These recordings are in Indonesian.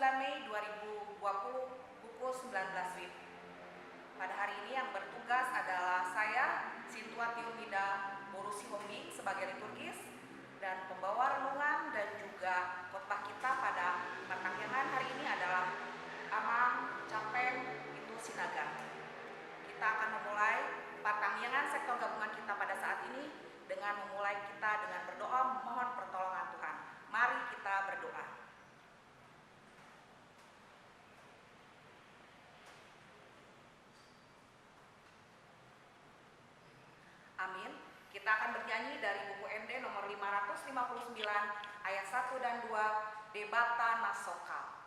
Mei 2020 pukul 19 WIB. Pada hari ini yang bertugas adalah saya, Sintua Tiumida Borusi Hombing sebagai liturgis dan pembawa renungan dan juga khotbah kita pada pertanggihan hari ini adalah Amang Capeng itu Sinaga. Kita akan memulai pertanggihan sektor gabungan kita pada saat ini dengan memulai kita dengan berdoa mohon pertolongan Tuhan. Mari kita berdoa. Amin. Kita akan bernyanyi dari buku MD nomor 559 ayat 1 dan 2 Debata Nasoka.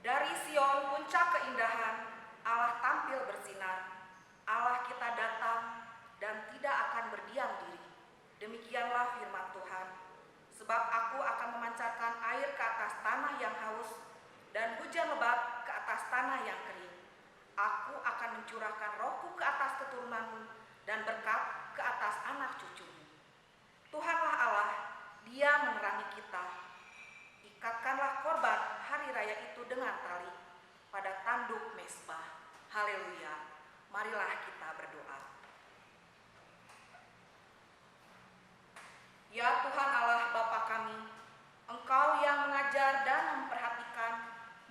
Dari Sion puncak keindahan, Allah tampil bersinar. Allah kita datang dan tidak akan berdiam diri. Demikianlah firman Tuhan. Sebab aku akan memancarkan air ke atas tanah yang haus dan hujan lebat ke atas tanah yang kering. Aku akan mencurahkan rohku ke atas keturunanmu dan berkat ke atas anak cucumu. Tuhanlah Allah, Dia menerangi kita. Ikatkanlah korban hari raya itu dengan tali pada tanduk mezbah. Haleluya. Marilah kita berdoa. Ya Tuhan Allah Bapa kami, Engkau yang mengajar dan memperhatikan,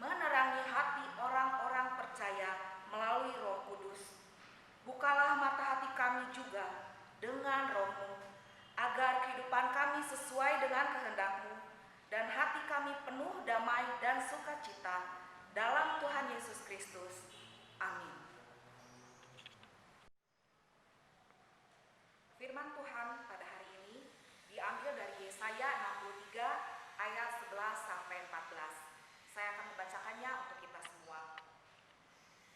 menerangi hati orang-orang percaya melalui Roh Kudus. Bukalah mata hati kami juga dengan Roh-Mu, agar kehidupan kami sesuai dengan kehendak-Mu, dan hati kami penuh damai dan sukacita dalam Tuhan Yesus Kristus. Amin. Firman Tuhan pada hari ini diambil dari Yesaya 63 ayat 11 sampai 14. Saya akan membacakannya untuk kita semua.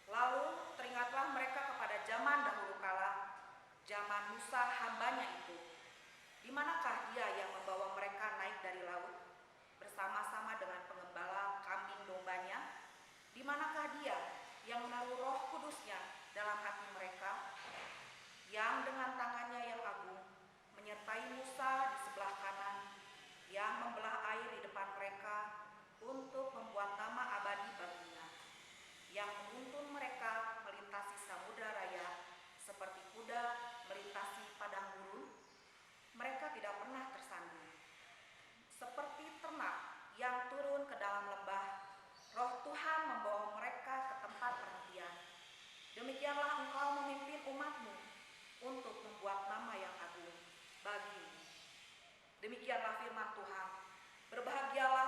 Lalu teringatlah mereka kepada zaman dahulu kala, zaman Musa hambanya itu. Di manakah dia yang membawa mereka naik dari laut bersama-sama dengan pengembala kambing dombanya? Di manakah dia yang menaruh Roh Kudusnya dalam hati mereka, yang dengan tangannya yang agung menyertai Musa di sebelah kanan, yang membelah air di depan mereka untuk membuat nama abadi baginya, yang menuntun mereka melintasi samudra raya seperti kuda melintasi padang gurun? Mereka tidak pernah tersandung. Seperti ternak yang turun ke dalam lembah, Roh Tuhan membawa mereka ke tempat perhentian. Demikianlah Engkau memimpin umat-Mu untuk membuat nama yang agung bagi-Mu. Demikianlah firman Tuhan. Berbahagialah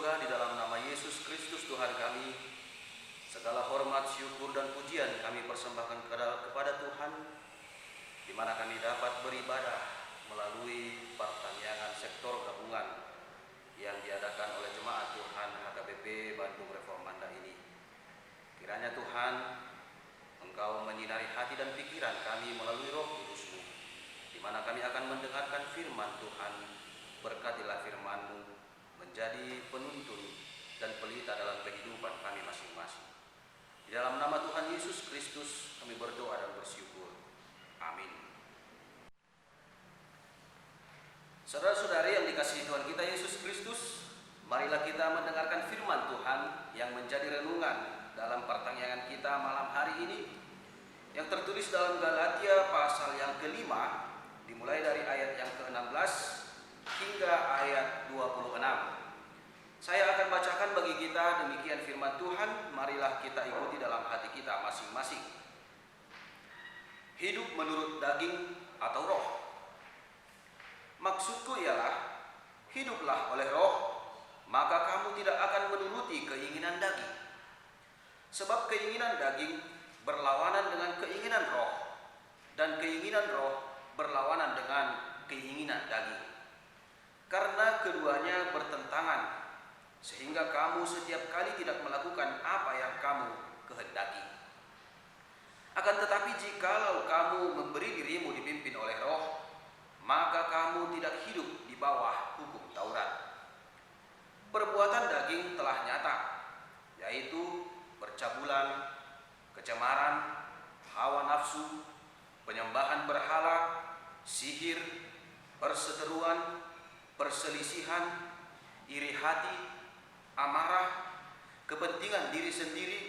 sorga, di dalam nama Yesus Kristus Tuhan kami, segala hormat, syukur, dan pujian kami persembahkan kepada Tuhan, di mana kami dapat beribadah melalui pertanyaan sektor gabungan yang diadakan oleh Jemaat Tuhan HKBP Bandung Reformanda ini. Kiranya Tuhan, Engkau menyinari hati dan pikiran kami melalui Roh Kudus-Mu, di mana kami akan mendengarkan firman Tuhan. Berkatilah firman-Mu menjadi penuntun dan pelita dalam kehidupan kami masing-masing. Di dalam nama Tuhan Yesus Kristus kami berdoa dan bersyukur. Amin. Saudara-saudari yang dikasihi Tuhan kita Yesus Kristus, marilah kita mendengarkan firman Tuhan yang menjadi renungan dalam pertanyaan kita malam hari ini, yang tertulis dalam Galatia pasal yang kelima, dimulai dari ayat yang ke-16 hingga ayat 26. Saya akan bacakan bagi kita demikian firman Tuhan, marilah kita ikuti dalam hati kita masing-masing. Hidup menurut daging atau roh. Maksudku ialah, hiduplah oleh roh, maka kamu tidak akan menuruti keinginan daging. Sebab keinginan daging berlawanan dengan keinginan roh, dan keinginan roh berlawanan dengan keinginan daging. Karena keduanya bertentangan, sehingga kamu setiap kali tidak melakukan apa yang kamu kehendaki. Akan tetapi jikalau kamu memberi dirimu dipimpin oleh roh, maka kamu tidak hidup di bawah hukum Taurat. Perbuatan daging telah nyata, yaitu percabulan, kecemaran, hawa nafsu, penyembahan berhala, sihir, perseteruan, perselisihan, iri hati, amarah, kepentingan diri sendiri,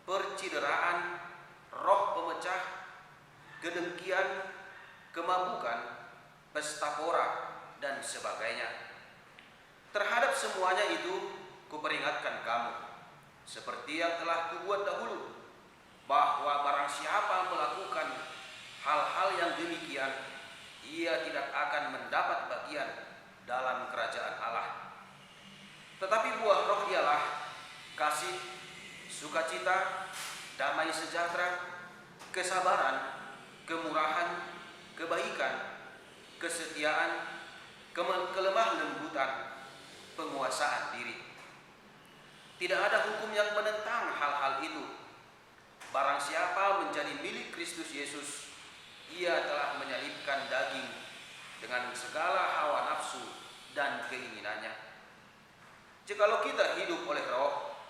percideraan, roh pemecah, kedengkian, kemabukan, pesta pora, dan sebagainya. Terhadap semuanya itu kuperingatkan kamu, seperti yang telah kubuat dahulu, bahwa barang siapa melakukan hal-hal yang demikian, ia tidak akan mendapat bagian dalam kerajaan Allah. Tetapi buah roh ialah kasih, sukacita, damai sejahtera, kesabaran, kemurahan, kebaikan, kesetiaan, kelemah lembutan, penguasaan diri. Tidak ada hukum yang menentang hal-hal itu. Barang siapa menjadi milik Kristus Yesus, ia telah menyalibkan daging dengan segala hawa nafsu dan keinginannya. Jikalau kita hidup oleh roh,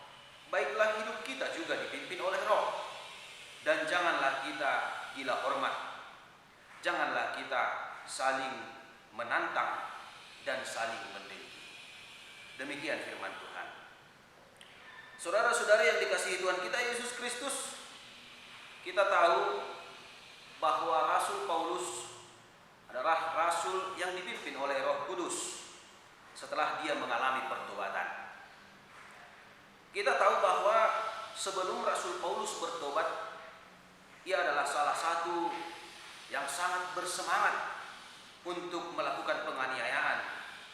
baiklah hidup kita juga dipimpin oleh roh. Dan janganlah kita gila hormat. Janganlah kita saling menantang dan saling mendengki. Demikian firman Tuhan. Saudara-saudari yang dikasihi Tuhan kita Yesus Kristus, kita tahu bahwa Rasul Paulus adalah rasul yang dipimpin oleh Roh Kudus setelah dia mengalami pertobatan. Kita tahu bahwa sebelum Rasul Paulus bertobat, ia adalah salah satu yang sangat bersemangat untuk melakukan penganiayaan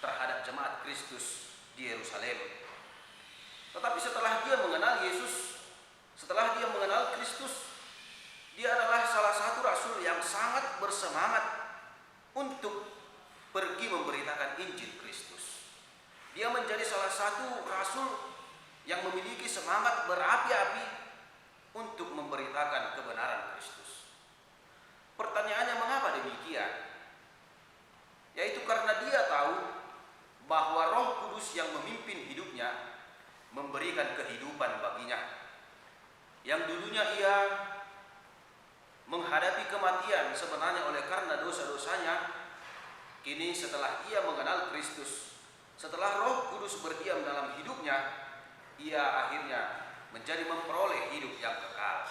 terhadap jemaat Kristus di Yerusalem. Tetapi setelah dia mengenal Yesus, setelah dia mengenal Kristus, dia adalah salah satu rasul yang sangat bersemangat untuk pergi memberitakan Injil Kristus. Dia menjadi salah satu rasul yang memiliki semangat berapi-api untuk memberitakan kebenaran Kristus. Pertanyaannya, mengapa demikian? Yaitu karena dia tahu bahwa Roh Kudus yang memimpin hidupnya memberikan kehidupan baginya. Yang dulunya ia menghadapi kematian sebenarnya oleh karena dosa-dosanya, kini setelah ia mengenal Kristus, setelah Roh Kudus berdiam dalam hidupnya, ia akhirnya menjadi memperoleh hidup yang kekal.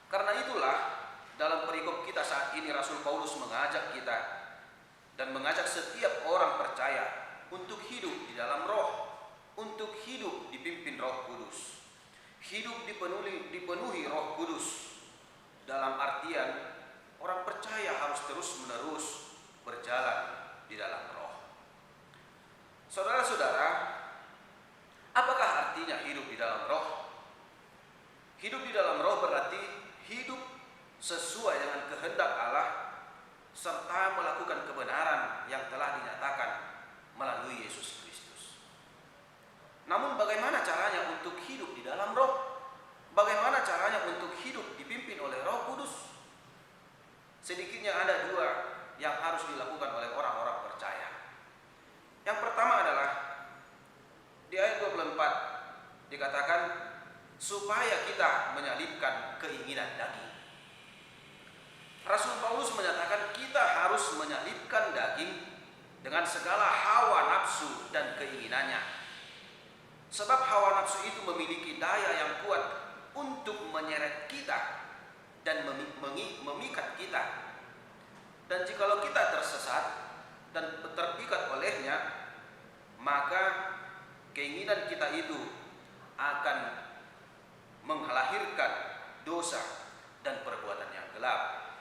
Karena itulah dalam perikop kita saat ini Rasul Paulus mengajak kita dan mengajak setiap orang percaya untuk hidup di dalam roh, untuk hidup dipimpin Roh Kudus, hidup dipenuhi Roh Kudus. Dalam artian orang percaya harus terus-menerus berjalan di dalam roh. Saudara-saudara, Apakah artinya hidup di dalam roh? Hidup di dalam roh berarti hidup sesuai dengan kehendak Allah serta melakukan kebenaran yang telah dinyatakan melalui Yesus Kristus. Namun bagaimana caranya untuk hidup di dalam roh? Bagaimana caranya untuk hidup dipimpin oleh Roh Kudus? Sedikitnya ada dua yang harus dilakukan oleh orang-orang percaya. Yang pertama adalah di ayat 24 dikatakan supaya kita menyalibkan keinginan daging. Rasul Paulus menyatakan kita harus menyalibkan daging dengan segala hawa nafsu dan keinginannya. Sebab hawa nafsu itu memiliki daya yang kuat untuk menyeret kita dan memikat kita. Dan jikalau kita tersesat dan terpikat olehnya, maka keinginan kita itu akan melahirkan dosa dan perbuatan yang gelap.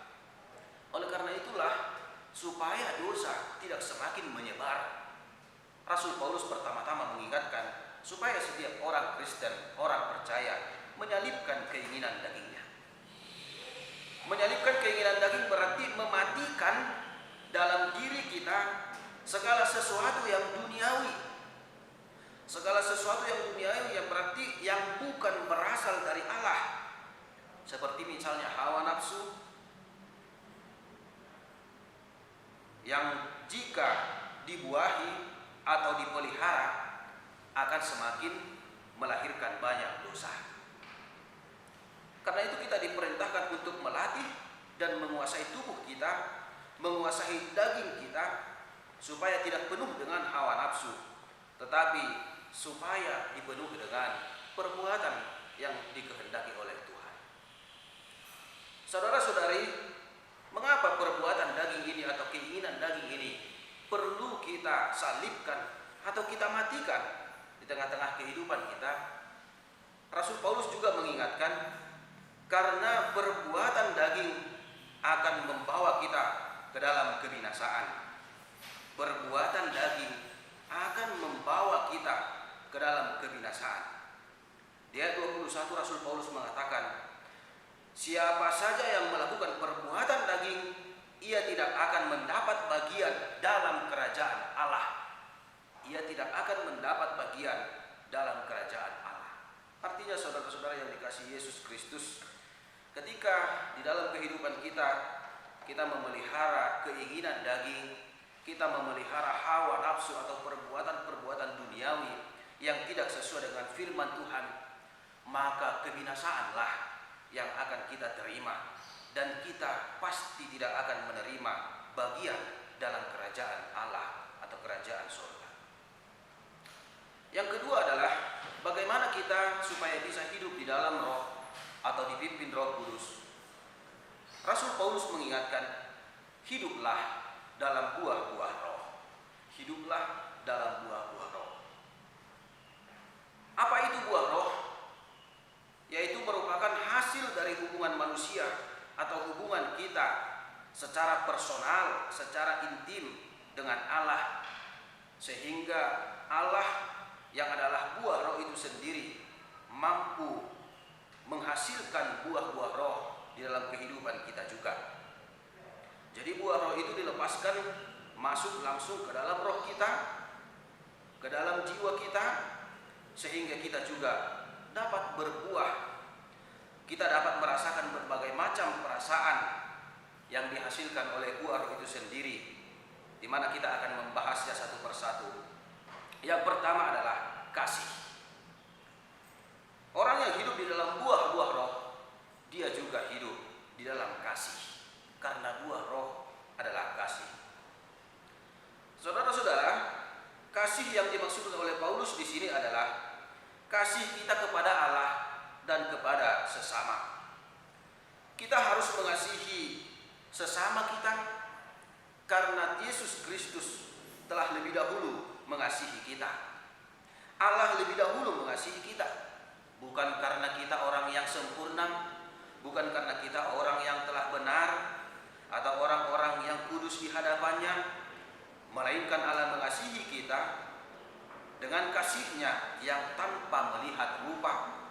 Oleh karena itulah, supaya dosa tidak semakin menyebar, Rasul Paulus pertama-tama mengingatkan supaya setiap orang Kristen, orang percaya menyalibkan keinginan dagingnya. Menyalibkan keinginan daging berarti mematikan dalam diri kita segala sesuatu yang duniawi. Segala sesuatu yang duniawi yang berarti yang bukan berasal dari Allah. Seperti misalnya hawa nafsu yang jika dibuahi atau dipelihara akan semakin melahirkan banyak dosa. Karena itu kita diperintahkan untuk melatih dan menguasai tubuh kita, menguasai daging kita, supaya tidak penuh dengan hawa nafsu, tetapi supaya dipenuhi dengan perbuatan yang dikehendaki oleh Tuhan. Saudara-saudari, mengapa perbuatan daging ini atau keinginan daging ini perlu kita salibkan atau kita matikan di tengah-tengah kehidupan kita? Rasul Paulus juga mengingatkan, karena perbuatan daging akan membawa kita ke dalam kebinasaan. Perbuatan daging akan membawa kita ke dalam kebinasaan. Di ayat 21 Rasul Paulus mengatakan, siapa saja yang melakukan perbuatan daging, ia tidak akan mendapat bagian dalam kerajaan Allah. Ia tidak akan mendapat bagian dalam kerajaan Allah. Artinya saudara-saudara yang dikasihi Yesus Kristus, ketika di dalam kehidupan kita memelihara keinginan daging, kita memelihara hawa nafsu atau perbuatan-perbuatan duniawi yang tidak sesuai dengan firman Tuhan, maka kebinasaanlah yang akan kita terima, dan kita pasti tidak akan menerima bagian dalam kerajaan Allah atau kerajaan surga. Yang kedua adalah bagaimana kita supaya bisa hidup di dalam roh atau dipimpin Roh Kudus. Rasul Paulus mengingatkan, hiduplah dalam buah-buah roh. Hiduplah dalam buah-buah roh. Apa itu buah roh? Yaitu merupakan hasil dari hubungan manusia atau hubungan kita secara personal, secara intim dengan Allah, sehingga Allah yang adalah buah roh itu sendiri mampu menghasilkan buah-buah roh di dalam kehidupan kita juga. Jadi buah roh itu dilepaskan masuk langsung ke dalam roh kita, ke dalam jiwa kita, sehingga kita juga dapat berbuah. Kita dapat merasakan berbagai macam perasaan yang dihasilkan oleh buah roh itu sendiri, di mana kita akan membahasnya satu persatu. Yang pertama adalah kasih. Orang yang hidup di dalam buah-buah roh, dia juga hidup di dalam kasih, karena buah roh adalah kasih. Saudara-saudara, kasih yang dimaksudkan oleh Paulus di sini adalah kasih kita kepada Allah dan kepada sesama. Kita harus mengasihi sesama kita karena Yesus Kristus telah lebih dahulu mengasihi kita. Allah lebih dahulu mengasihi kita. Bukan karena kita orang yang sempurna, bukan karena kita orang yang telah benar atau orang-orang yang kudus di hadapannya, melainkan Allah mengasihi kita dengan kasih-Nya yang tanpa melihat rupa,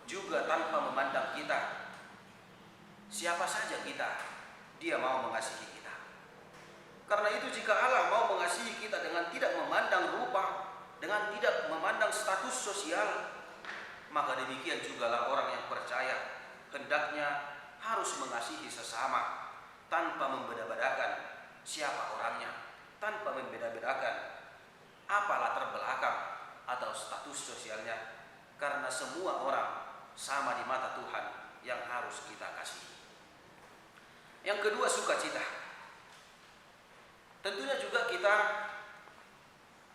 juga tanpa memandang kita. Siapa saja kita, Dia mau mengasihi kita. Karena itu jika Allah mau mengasihi kita dengan tidak memandang rupa, dengan tidak memandang status sosial, maka demikian jugalah orang yang percaya hendaknya harus mengasihi sesama tanpa membeda-bedakan siapa orangnya, tanpa membeda-bedakan apa latar belakang atau status sosialnya, karena semua orang sama di mata Tuhan yang harus kita kasihi. Yang kedua, sukacita. Tentunya juga kita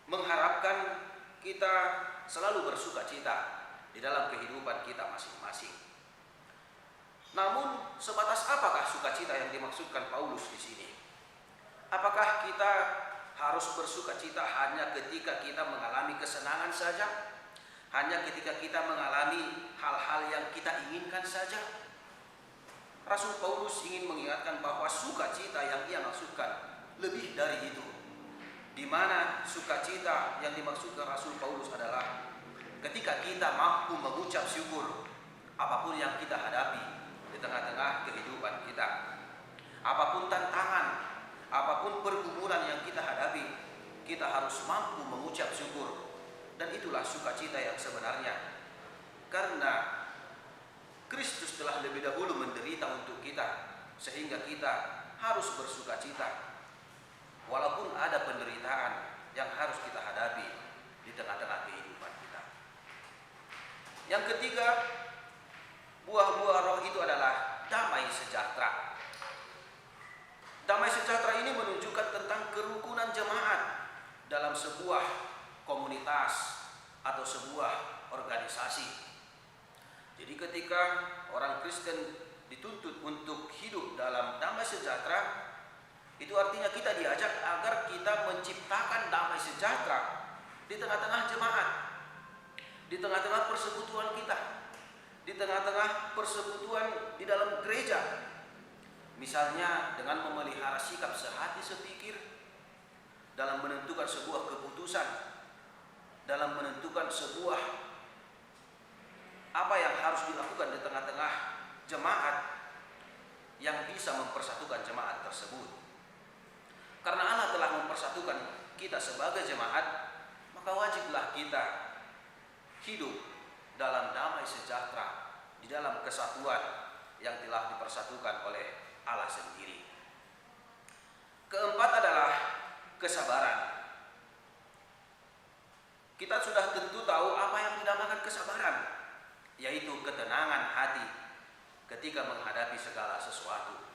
mengharapkan kita selalu bersukacita di dalam kehidupan kita masing-masing. Namun sebatas apakah sukacita yang dimaksudkan Paulus di sini? Apakah kita harus bersukacita hanya ketika kita mengalami kesenangan saja? Hanya ketika kita mengalami hal-hal yang kita inginkan saja? Rasul Paulus ingin mengingatkan bahwa sukacita yang ia maksudkan lebih dari itu. Di mana sukacita yang dimaksudkan Rasul Paulus adalah ketika kita mampu mengucap syukur apapun yang kita hadapi di tengah-tengah kehidupan kita. Apapun tantangan, apapun pergumulan yang kita hadapi, kita harus mampu mengucap syukur. Dan itulah sukacita yang sebenarnya. Karena Kristus telah lebih dahulu menderita untuk kita, sehingga kita harus bersukacita. Walaupun ada penderitaan yang harus kita hadapi di tengah-tengah kehidupan kita. Yang ketiga, buah-buah roh itu adalah damai sejahtera. Damai sejahtera ini menunjukkan tentang kerukunan jemaat dalam sebuah komunitas atau sebuah organisasi. Jadi ketika orang Kristen dituntut untuk hidup dalam damai sejahtera, itu artinya kita diajak agar kita menciptakan damai sejahtera di tengah-tengah jemaat, di tengah-tengah persekutuan kita, di tengah-tengah persekutuan di dalam gereja. Misalnya dengan memelihara sikap sehati sepikir, dalam menentukan sebuah keputusan, dalam menentukan sebuah apa yang harus dilakukan di tengah-tengah jemaat yang bisa mempersatukan jemaat tersebut. Karena Allah telah mempersatukan kita sebagai jemaat, maka wajiblah kita hidup dalam damai sejahtera di dalam kesatuan yang telah dipersatukan oleh Allah sendiri. Keempat adalah kesabaran. Kita sudah tentu tahu apa yang dinamakan kesabaran, yaitu ketenangan hati ketika menghadapi segala sesuatu.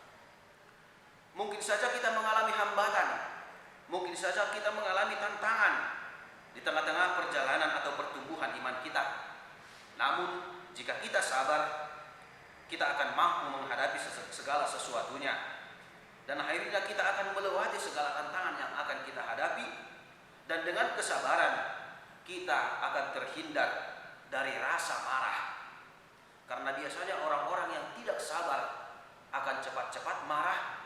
Mungkin saja kita mengalami hambatan, mungkin saja kita mengalami tantangan di tengah-tengah perjalanan atau pertumbuhan iman kita. Namun jika kita sabar, kita akan mampu menghadapi segala sesuatunya, dan akhirnya kita akan melewati segala tantangan yang akan kita hadapi. Dan dengan kesabaran kita akan terhindar dari rasa marah. Karena biasanya orang-orang yang tidak sabar akan cepat-cepat marah,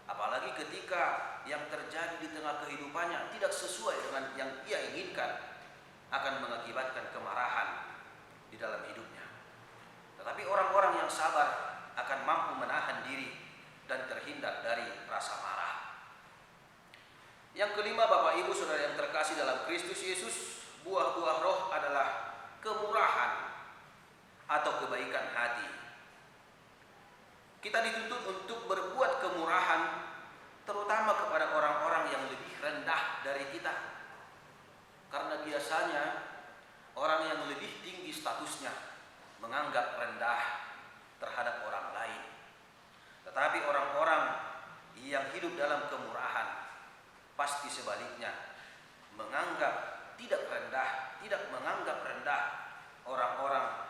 apalagi ketika yang terjadi di tengah kehidupannya tidak sesuai dengan yang ia inginkan, akan mengakibatkan kemarahan di dalam hidupnya. Tetapi orang-orang yang sabar akan mampu menahan diri dan terhindar dari rasa marah. Yang kelima, Bapak Ibu Saudara yang terkasih dalam Kristus Yesus, buah-buah roh adalah kemurahan atau kebaikan hati. Kita dituntut untuk berbuat kemurahan terutama kepada orang-orang yang lebih rendah dari kita. Karena biasanya orang yang lebih tinggi statusnya menganggap rendah terhadap orang lain. Tetapi orang-orang yang hidup dalam kemurahan pasti sebaliknya menganggap tidak menganggap rendah orang-orang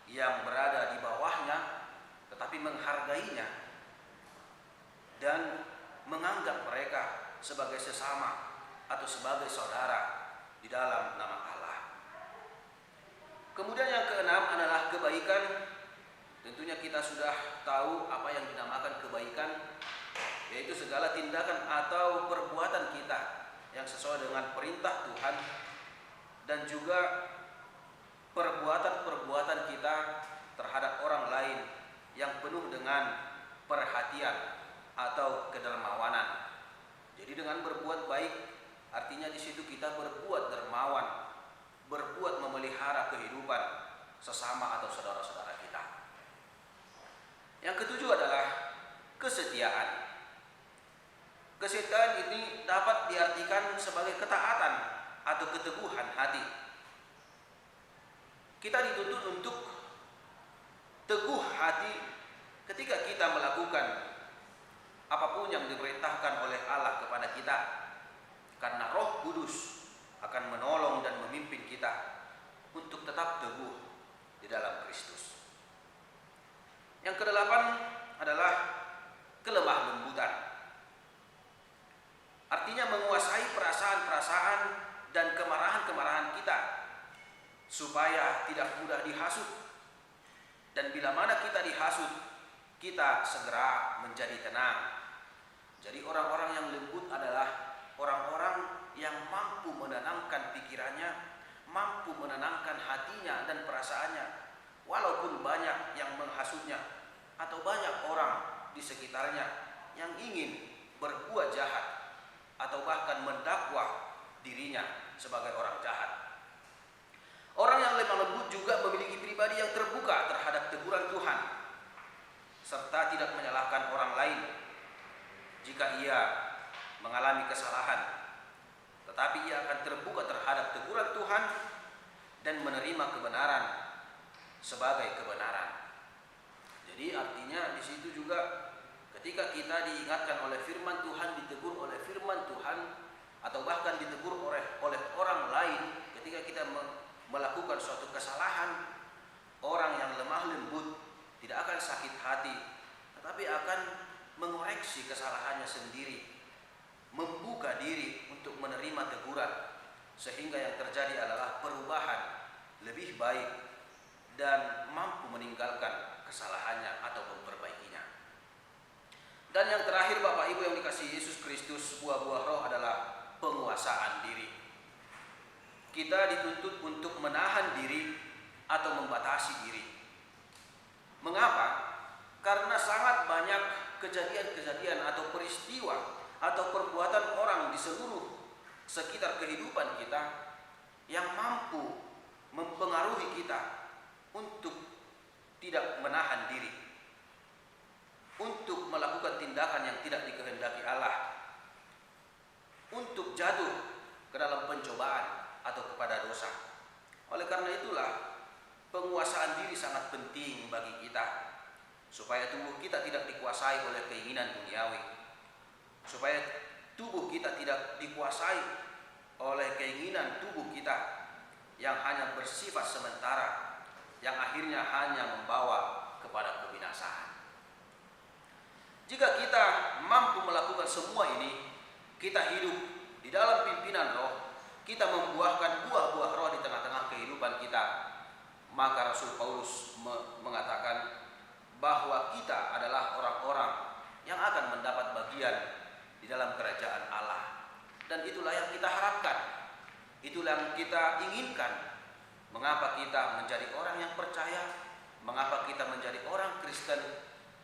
yang berada di bawahnya, tetapi menghargainya dan menganggap mereka sebagai sesama atau sebagai saudara di dalam nama Allah. Kemudian yang keenam adalah kebaikan. Tentunya kita sudah tahu apa yang dinamakan kebaikan, yaitu segala tindakan atau perbuatan kita yang sesuai dengan perintah Tuhan dan juga perbuatan-perbuatan kita terhadap orang lain yang penuh dengan perhatian atau kedermawanan. Jadi dengan berbuat baik artinya di situ kita berbuat dermawan, berbuat memelihara kehidupan sesama atau saudara-saudara kita. Yang ketujuh adalah kesetiaan. Kesetiaan ini dapat diartikan sebagai ketaatan atau keteguhan hati. Kita dituntut untuk teguh hati ketika kita melakukan apapun yang diperintahkan oleh Allah kepada kita, karena Roh Kudus akan menolong dan memimpin kita untuk tetap teguh di dalam Kristus. Yang kedelapan adalah kelemah lembutan. Artinya menguasai perasaan-perasaan dan kemarahan-kemarahan kita supaya tidak mudah dihasut. Dan bila mana kita dihasut, kita segera menjadi tenang. Jadi orang-orang yang lembut adalah orang-orang yang mampu menenangkan pikirannya, mampu menenangkan hatinya dan perasaannya, walaupun banyak yang menghasutnya atau banyak orang di sekitarnya yang ingin berbuat jahat atau bahkan mendakwa dirinya sebagai orang jahat. Orang yang lemah lembut juga memiliki pribadi yang terbuka terhadap teguran Tuhan, serta tidak menyalahkan orang lain jika ia mengalami kesalahan, tetapi ia akan terbuka terhadap teguran Tuhan dan menerima kebenaran sebagai kebenaran. Jadi artinya di situ juga ketika kita diingatkan oleh firman Tuhan, ditegur oleh firman Tuhan, atau bahkan ditegur oleh orang lain ketika kita melakukan suatu kesalahan, orang yang lemah lembut tidak akan sakit hati, tetapi akan mengoreksi kesalahannya sendiri, membuka diri untuk menerima teguran, sehingga yang terjadi adalah perubahan lebih baik dan mampu meninggalkan kesalahannya atau memperbaikinya. Dan yang terakhir Bapak Ibu yang dikasihi Yesus Kristus, buah-buah roh adalah penguasaan diri. Kita dituntut untuk menahan diri atau membatasi diri. Mengapa? Karena sangat banyak kejadian-kejadian atau peristiwa atau perbuatan orang di seluruh sekitar kehidupan kita yang mampu mempengaruhi kita untuk tidak menahan diri, untuk melakukan tindakan yang tidak dikehendaki Allah, untuk jatuh ke dalam pencobaan atau kepada dosa. Oleh karena itulah penguasaan diri sangat penting bagi kita, supaya tubuh kita tidak dikuasai oleh keinginan duniawi, supaya tubuh kita tidak dikuasai oleh keinginan tubuh kita yang hanya bersifat sementara, yang akhirnya hanya membawa kepada kebinasaan. Jika kita mampu melakukan semua ini, kita hidup di dalam pimpinan roh, kita membuahkan buah-buah roh di tengah-tengah kehidupan kita, maka Rasul Paulus mengatakan bahwa kita adalah orang-orang yang akan mendapat bagian di dalam kerajaan Allah. Dan itulah yang kita harapkan, itulah yang kita inginkan. Mengapa kita menjadi orang yang percaya? Mengapa kita menjadi orang Kristen?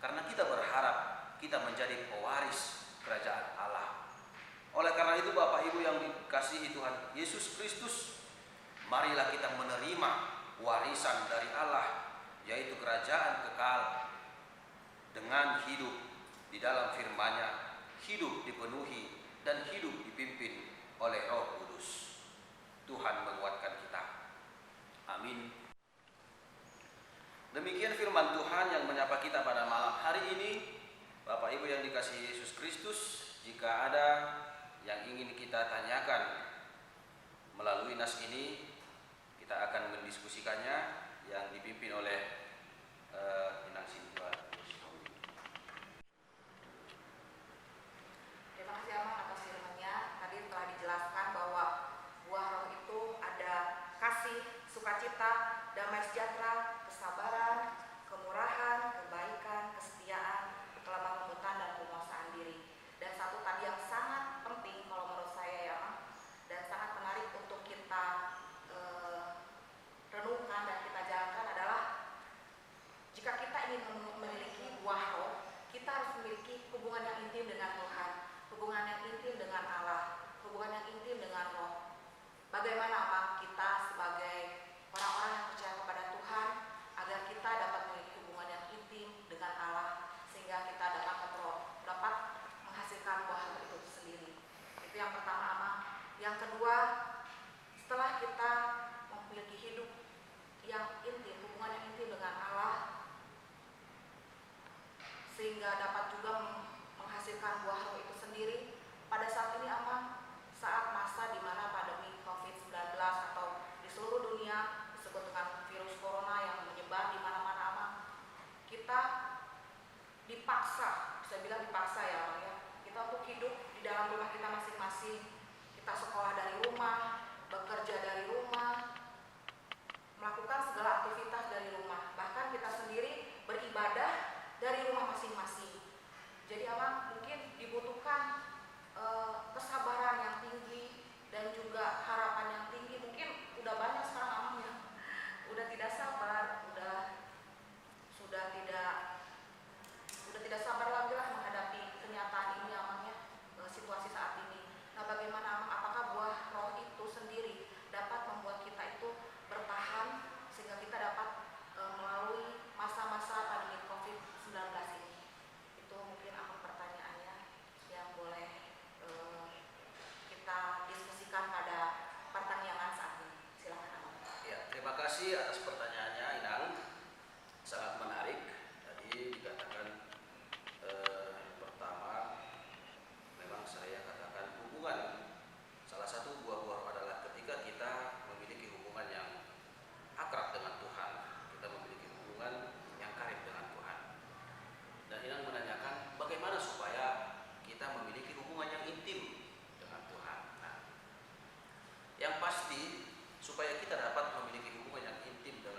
Karena kita berharap kita menjadi pewaris kerajaan Allah. Oleh karena itu Bapak Ibu yang dikasihi Tuhan Yesus Kristus, marilah kita menerima warisan dari Allah, yaitu kerajaan kekal, dengan hidup di dalam firman-Nya, hidup dipenuhi dan hidup dipimpin oleh Roh Kudus. Tuhan menguatkan kita. Amin. Demikian firman Tuhan yang menyapa kita pada malam hari ini. Bapak Ibu yang dikasihi Yesus Kristus, jika ada yang ingin kita tanyakan melalui nas ini, kita akan mendiskusikannya, yang dipimpin oleh Inang Sintua. Terima kasih Amang atas firman-Nya. Tadi telah dijelaskan bahwa buah roh itu ada kasih, sukacita, damai sejahtera, kesabaran, kemurahan, kebaikan, kesetiaan, kelemah lembutan, dan penguasaan diri. Dan satu tadi yang sangat penting kalau menurut saya ya Mang, dan sangat menarik untuk kita rumah, bekerja dari rumah, melakukan segala aktivitas dari rumah. Bahkan kita sendiri beribadah dari rumah masing-masing. Jadi apa? Mungkin dibutuhkan kesabaran yang tinggi dan juga harapan yang tinggi. Mungkin udah banyak sekarang Amang yang udah tidak sabar, sudah tidak sabar lagi lah menghadapi kenyataan ini Amang ya, situasi saat ini. Nah, bagaimana Amang? Apakah buah roh itu sendiri dapat membuat kita itu bertahan sehingga kita dapat melalui masa-masa pandemi COVID-19 ini? Itu mungkin Amang pertanyaannya yang boleh kita diskusikan pada pertanyaan saat ini. Silakan Amang. Ya, terima kasih atas pertanyaannya Inang. Sangat menarik. Tadi dikatakan pertama, memang saya katakan hubungan. Salah satu buah-buah roh adalah ketika kita memiliki hubungan yang akrab dengan Tuhan, kita memiliki hubungan yang karib dengan Tuhan. Dan Inang menanyakan bagaimana supaya kita memiliki hubungan yang intim dengan Tuhan. Nah, yang pasti supaya kita dapat memiliki hubungan yang intim dengan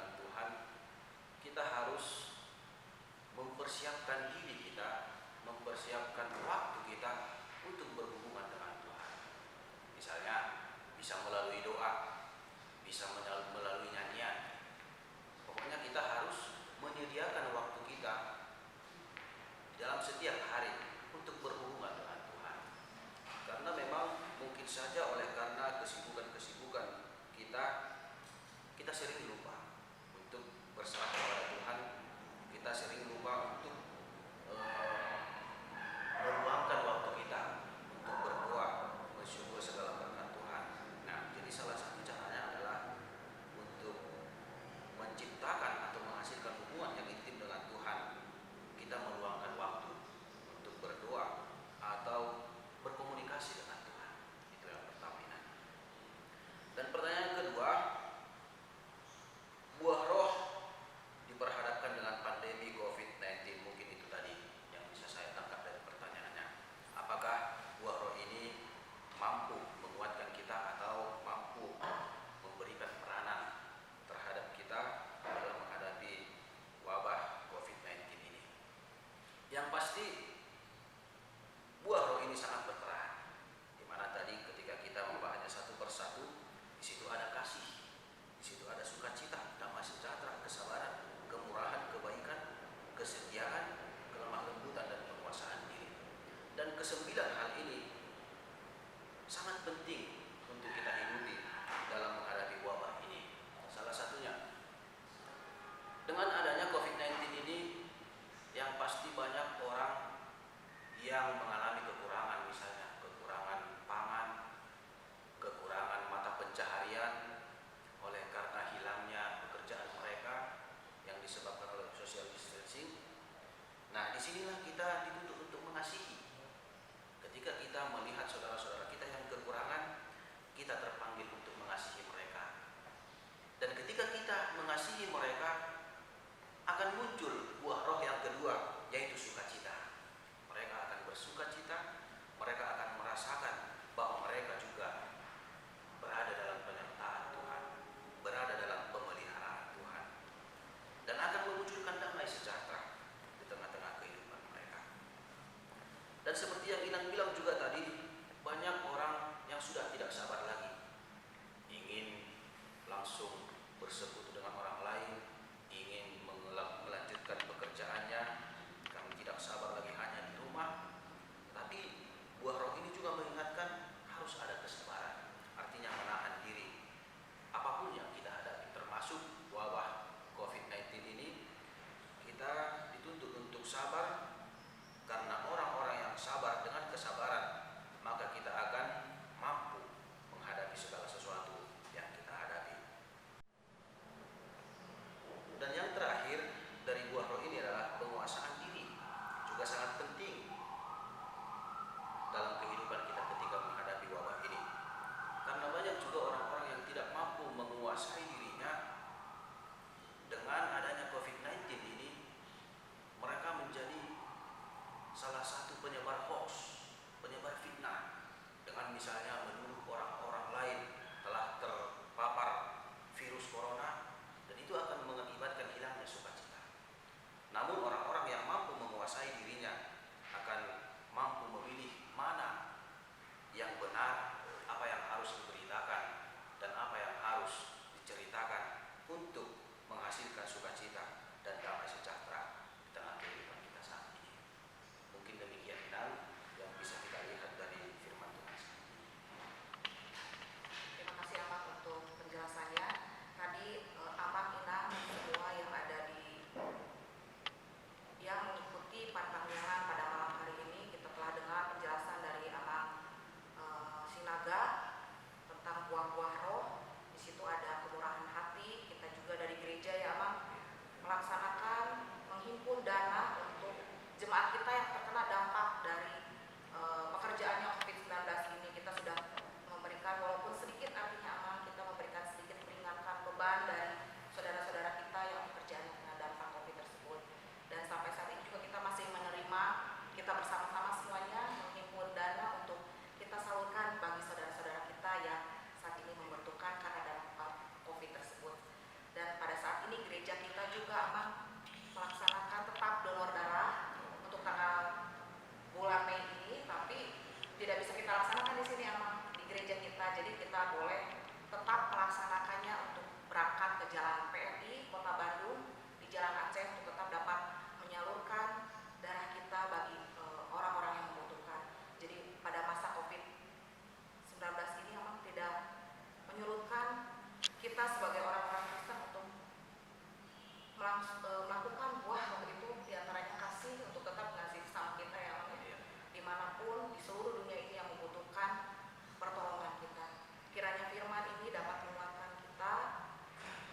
melakukan buah waktu itu, diantaranya kasih untuk tetap ngasih sama kita ya Bang ya. Dimanapun di seluruh dunia ini yang membutuhkan pertolongan kita. Kiranya firman ini dapat menguatkan kita,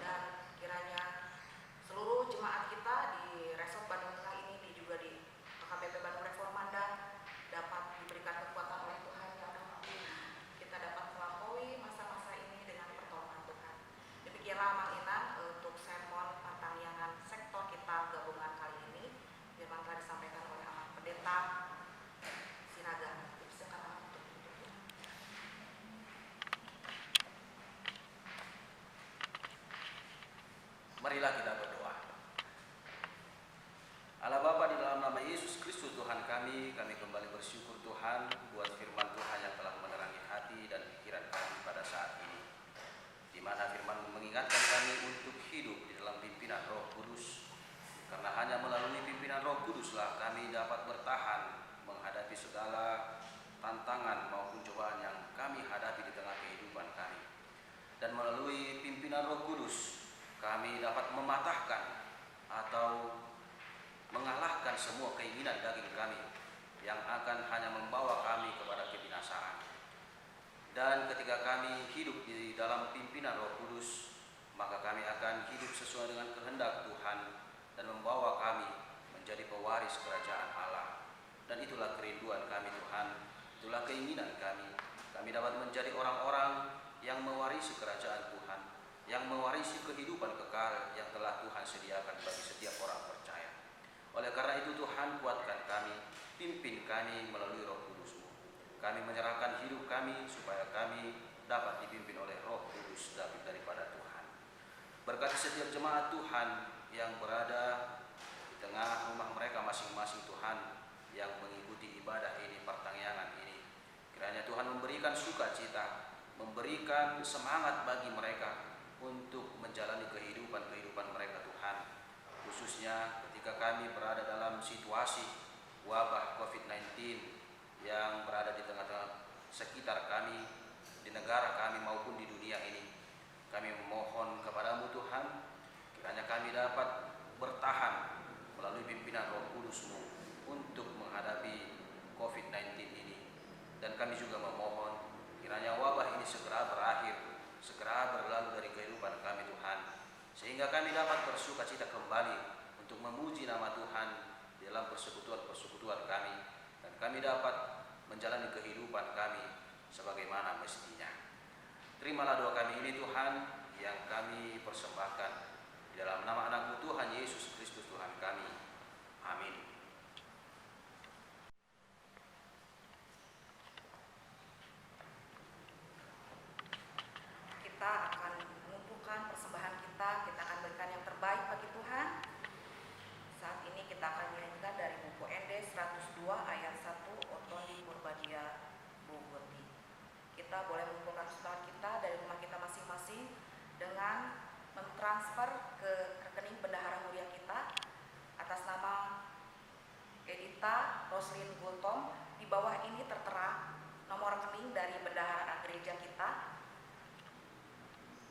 dan kiranya seluruh jemaat kita di Resort Bandung Tengah ini, juga di KBP Bandung Reformanda, dapat diberikan kekuatan oleh Tuhan yang mampu. Kita dapat melampaui masa-masa ini dengan pertolongan Tuhan. Demikianlah Mang Inan untuk sermon pertanian sektor kita gabungan kali ini. Firman telah disampaikan oleh Amat Pendeta Sinaga. Silakan Amat untuk duduk. Marilah kita berdoa. Allah Bapa, di dalam nama Yesus Kristus Tuhan kami kembali bersyukur Tuhan buat firman Tuhan yang telah menerangi hati dan pikiran kami pada saat ini, di mana firman mengingatkan kami untuk hidup di dalam pimpinan Roh Kudus, karena hanya melalui pimpinan Roh Kuduslah kami dapat bertahan menghadapi segala tantangan maupun cobaan yang kami hadapi di tengah kehidupan kami. Dan melalui pimpinan Roh Kudus kami dapat mematahkan atau mengalahkan semua keinginan daging kami yang akan hanya membawa kami kepada kebinasaan. Dan ketika kami hidup di dalam pimpinan Roh Kudus, maka kami akan hidup sesuai dengan kehendak Tuhan dan membawa kami menjadi pewaris kerajaan Allah. Dan itulah kerinduan kami Tuhan, itulah keinginan kami. Kami dapat menjadi orang-orang yang mewarisi kerajaan Tuhan, yang mewarisi kehidupan kekal yang telah Tuhan sediakan bagi setiap orang percaya. Oleh karena itu Tuhan, kuatkan kami, pimpin kami melalui Roh Kudus-Mu. Kami menyerahkan hidup kami supaya kami dapat dipimpin oleh Roh Kudus daripada Tuhan. Berkati setiap jemaat Tuhan yang berada di tengah rumah mereka masing-masing Tuhan, yang mengikuti ibadah ini, pertangyangan ini. Kiranya Tuhan memberikan sukacita, memberikan semangat bagi mereka untuk menjalani kehidupan mereka Tuhan. Khususnya ketika kami berada dalam situasi wabah COVID-19 yang berada di tengah-tengah sekitar kami, di negara kami maupun di dunia ini. Kami memohon kepadamu Tuhan, kiranya kami dapat bertahan melalui pimpinan Roh Kudus-Mu untuk menghadapi COVID-19 ini. Dan kami juga memohon kiranya wabah ini segera berakhir, segera berlalu dari kehidupan kami Tuhan, sehingga kami dapat bersukacita kembali untuk memuji nama Tuhan di dalam persekutuan-persekutuan kami, dan kami dapat menjalani kehidupan kami sebagaimana mestinya. Terimalah doa kami ini Tuhan, yang kami persembahkan di dalam nama anak-Mu Tuhan Yesus Kristus Tuhan kami. Amin. Kita akan mengumpulkan persembahan kita akan berikan yang terbaik bagi Tuhan. Saat ini kita akan menyanyikan dari buku ND 102 ayat 1, Otondi Purbadia Bogoti. Kita boleh mengumpulkan persembahan kita dari rumah kita masing-masing dengan mentransfer ke rekening bendahara mulia kita atas nama Edita Roslin Gultom. Di bawah ini tertera nomor rekening dari bendahara gereja kita,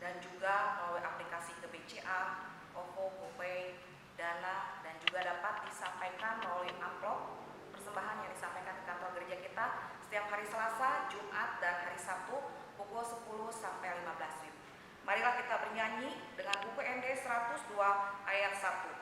dan juga melalui aplikasi ke BCA, OVO, GoPay, Dana, dan juga dapat disampaikan melalui amplop persembahan yang disampaikan ke kantor gereja kita setiap hari Selasa, Jumat, dan hari Sabtu pukul 10 sampai 15 WIB. Marilah kita bernyanyi dengan buku ND 102 ayat 1.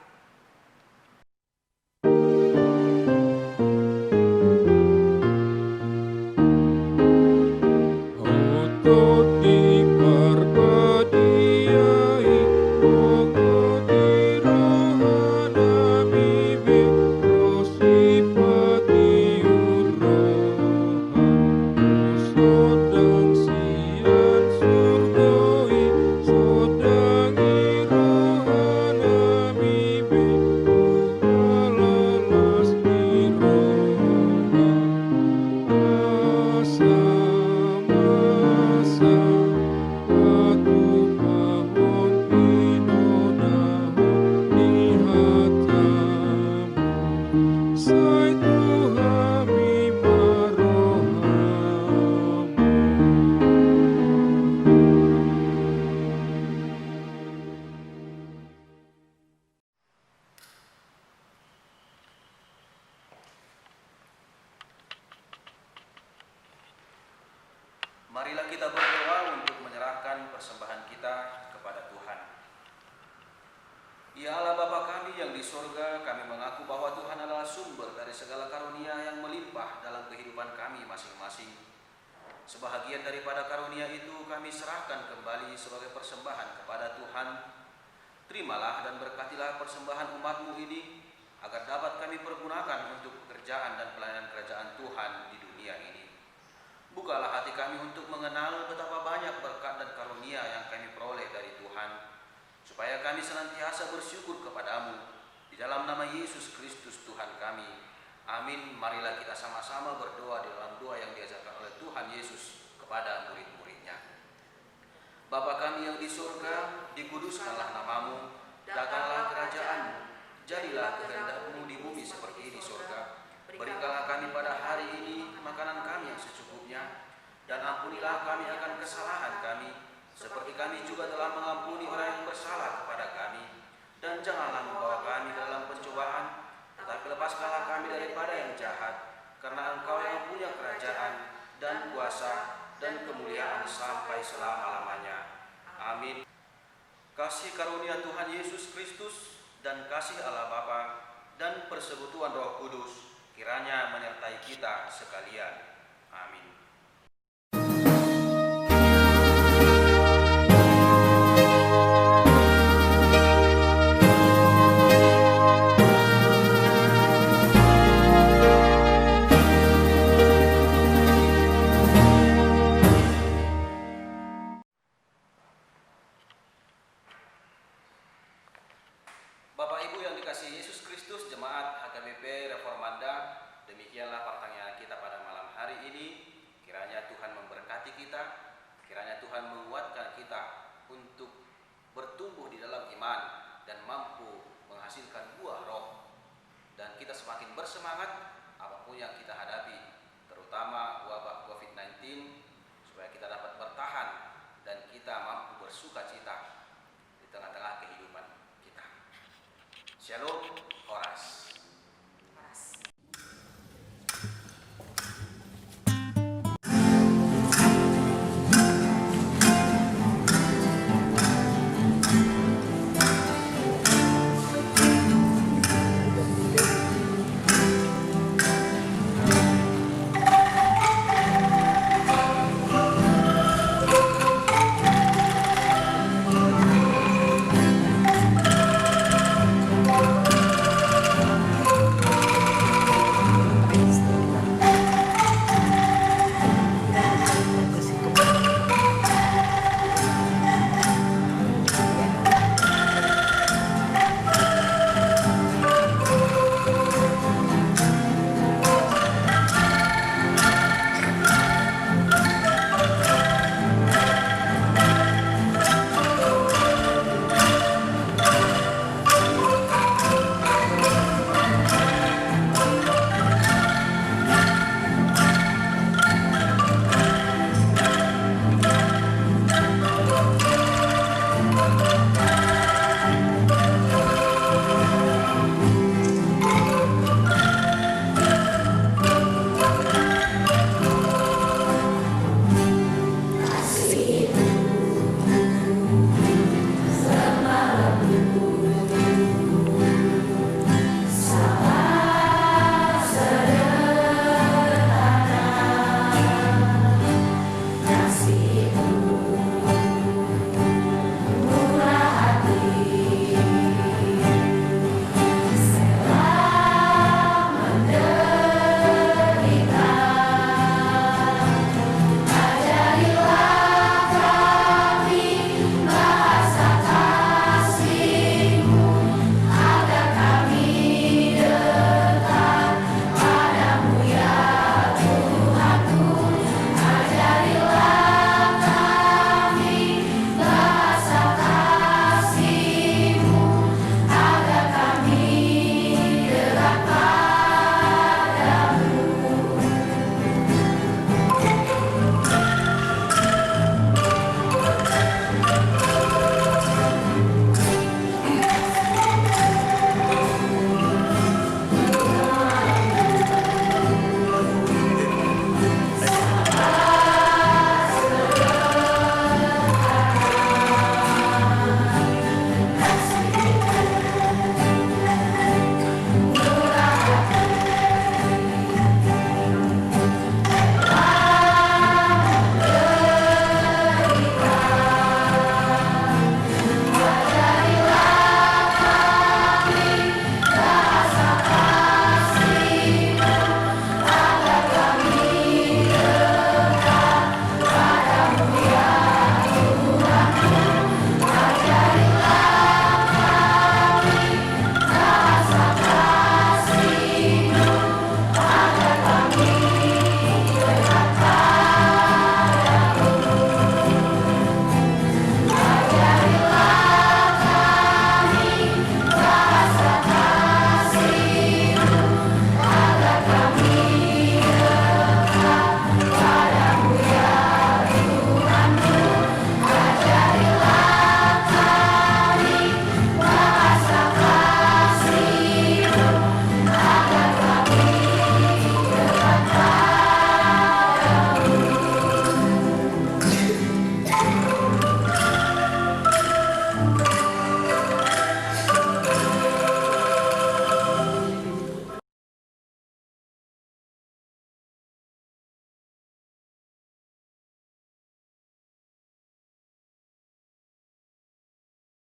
Surgoi, sodangi rohana mi Marilah kita berdoa untuk menyerahkan persembahan kita kepada Tuhan. Ya Allah Bapa kami yang di sorga, kami mengaku bahwa Tuhan adalah sumber dari segala karunia yang melimpah dalam kehidupan kami masing-masing. Sebahagian daripada karunia itu kami serahkan kembali sebagai persembahan kepada Tuhan. Terimalah dan berkatilah persembahan umat-Mu ini, agar dapat kami pergunakan untuk pekerjaan dan pelayanan kerajaan Tuhan di dunia ini. Bukalah hati kami untuk mengenal betapa banyak berkat dan karunia yang kami peroleh dari Tuhan, supaya kami senantiasa bersyukur kepadamu. Di dalam nama Yesus Kristus Tuhan kami. Amin. Marilah kita sama-sama berdoa di dalam doa yang diajarkan oleh Tuhan Yesus kepada murid-muridnya. Bapa kami yang di surga, dikuduskanlah namamu, datanglah kerajaan-Mu, jadilah kehendak-Mu di bumi seperti di surga. Berikanlah kami pada hari ini makanan kami yang secukupnya, dan ampunilah kami akan kesalahan kami, seperti kami juga telah mengampuni orang yang bersalah kepada kami. Dan janganlah membawa kami ke dalam pencobaan, tetapi lepaskanlah kami daripada yang jahat, karena Engkau yang punya kerajaan dan kuasa dan kemuliaan sampai selama-lamanya. Amin. Kasih karunia Tuhan Yesus Kristus dan kasih Allah Bapa dan persekutuan Roh Kudus kiranya menyertai kita sekalian. Amin. Bapak Ibu yang dikasihi Yesus Kristus, jemaat HKBP Reformanda, demikianlah pertanyaan kita pada malam hari ini. Kiranya Tuhan memberkati kita, kiranya Tuhan menguatkan kita untuk bertumbuh di dalam iman dan mampu menghasilkan buah roh. Dan kita semakin bersemangat apapun yang kita hadapi, terutama wabah COVID-19, supaya kita dapat bertahan dan kita mampu bersuka cita di tengah-tengah kehidupan kita. Shalom, Horas.